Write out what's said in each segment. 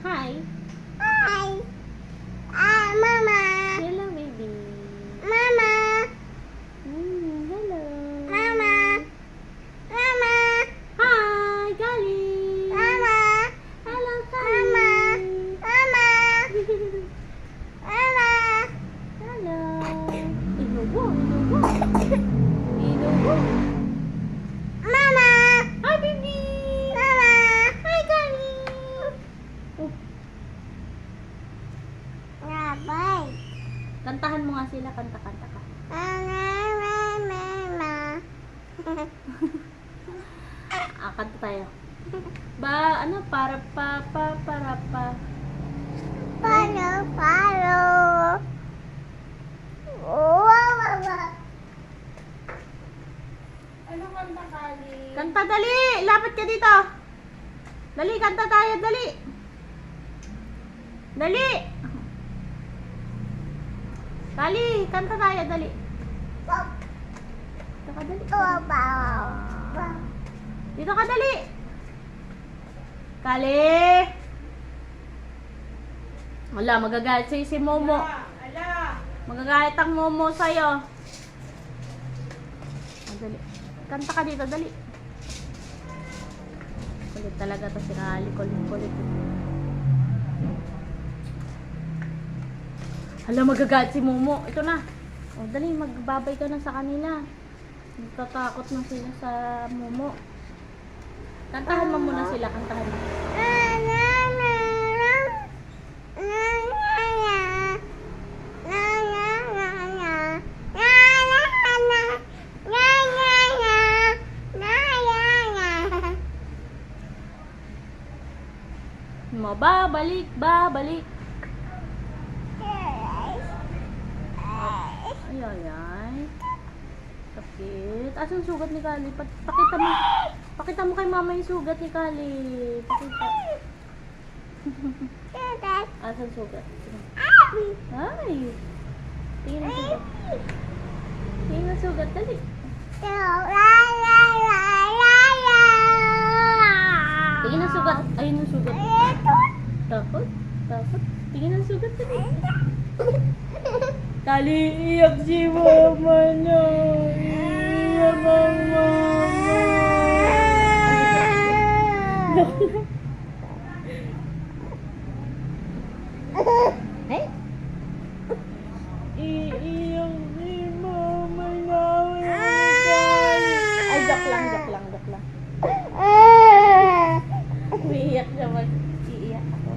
Hi. Hi. Mama. Hello, baby. Mama. Hello. Mama. Mama. Hi, Kali. Mama. Hello, Mama. Kali. Mama. Mama. Hello. Inubo, inubo. Inubo. Mama. Hi, baby. Mama. Hi, Kali. Oh, Bye. kantahan mo nga sila. Kanta-kanta ka. Mama. Kanta tayo. Para pa. Palo. Ano kanta kali? Kanta, dali! Lapit ka dito! Dali, kanta tayo, dali! Dali! Kali, kanta tayo, dali! Dito ka, dali. Dito ka, dali! Kali! Wala, magagalit sa'yo si Momo. Magagalit ang Momo sa'yo. Dali. Kanta ka dito, dali. Kulit talaga to si Kali. Kulit. Hala, magagalit si Momo. Ito na. O, dali, magbabay ka na sa kanila. Nagtatakot na sila sa Momo. Kantahan mo muna sila. Kantahan mo. Babalik. Ay. Sakit. Asan sugat ni Kali? Pakita mo kay mama yung sugat ni Kali. Pakita. Asan sugat? Ay. Tingin ang sugat. Tingin ang sugat. Dali. Tingin ang sugat. Ayun ang sugat. Takot. Tingin ang sugat. Dali. Kali, iyak si mama na. Iyak ang mama. Hey? Iiyak si mama na. Ay, joke lang. Umiiyak siya mag-iiyak ako.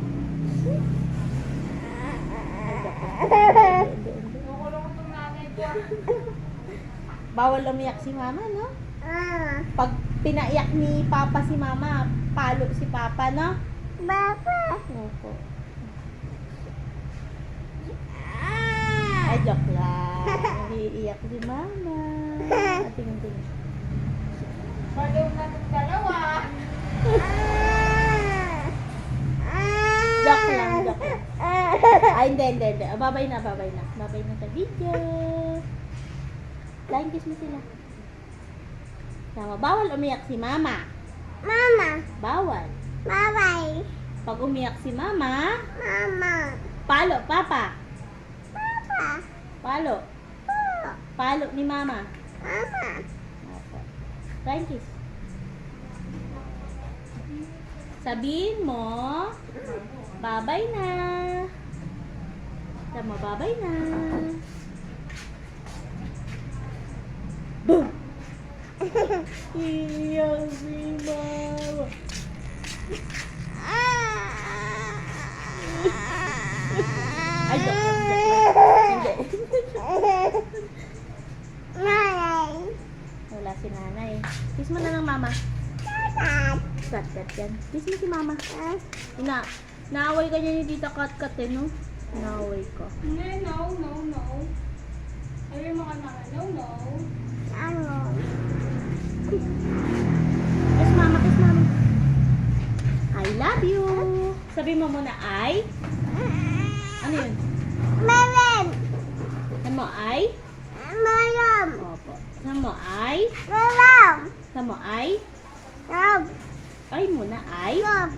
Ay, joke lang. Bawal umiyak si mama, no? Pag pinaiyak ni papa si mama, palo si papa, no? Opo. Ay, joke lang. Umiiyak si mama. Tingin. Baliw na ng dalawa. Joke lang. Ay, hindi. Babay na sa video. Flying kiss mo sila. Tama, bawal umiyak si mama. Mama. Bawal. Bye-bye. Pag umiyak si mama, Mama. palo papa. Papa. Palo. Palo ni mama. Mama. Opo. Flying kiss. Sabihin mo, babay na. Tama, babay na. Boom! Iyak si mama. Ay, joke lang. Nanay. Wala si nanay. Kiss mo na lang mama. Kat yan. Kiss mo si mama. Naaway ka niya ni Tita Kat eh, no? Naaway ka. No. Ayaw mo ka na. No. Ano? Kiss mama. I love you. Sabi mo muna ay. Ano yun? Meron. Sabi mo ay? Meron. Opo. Sabi mo ay? Meron. Sabi mo ay? Rob. Ay muna ay? Rob.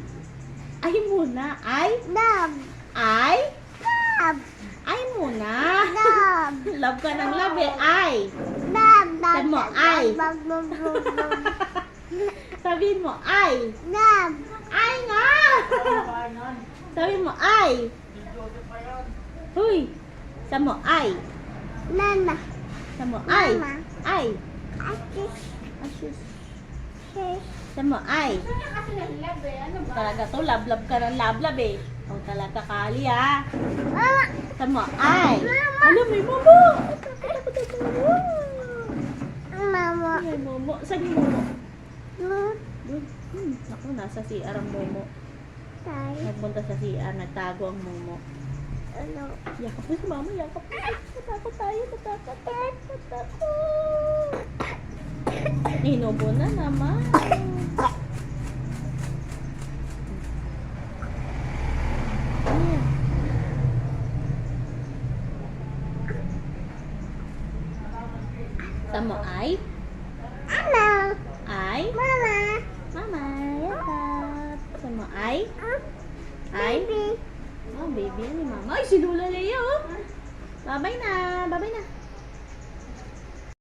Ay muna. Ay? Love. Ay? Love. Ay muna. Love. Love ka ng love eh. Ay. Love. Sabi mo, ay. Love. Love. Love. Sabihin mo, ay. Love. Ay nga! Sabihin mo, ay. Huy. Sabi mo, ay. Mama. Sabi mo, ay. Mama. Ay. Atis. Asus. Sis. Sabi mo, ay. Kasi ng love eh. Ano ba? Talaga to, love-love ka ng love-love eh. O talaga kali ha. Mama. Sabi mo, ay. Mama. Alam, may momo. Mama. May momo. Saan yung momo? Mama. Naku, nasa CR ang momo. Tay. Nagpunta sa CR, nagtago ang momo. Ano? Yakap mo si mama, yakap mo. Natakot tayo, natakot. Inubo na naman. Ayan. Tama ay? Ano? Ay? Mama. Mama, yakap. Tama ay? Ay? Baby. Oh, baby, yan ni mama. Ay, si Lola Lea, oh. Babay na, babay na.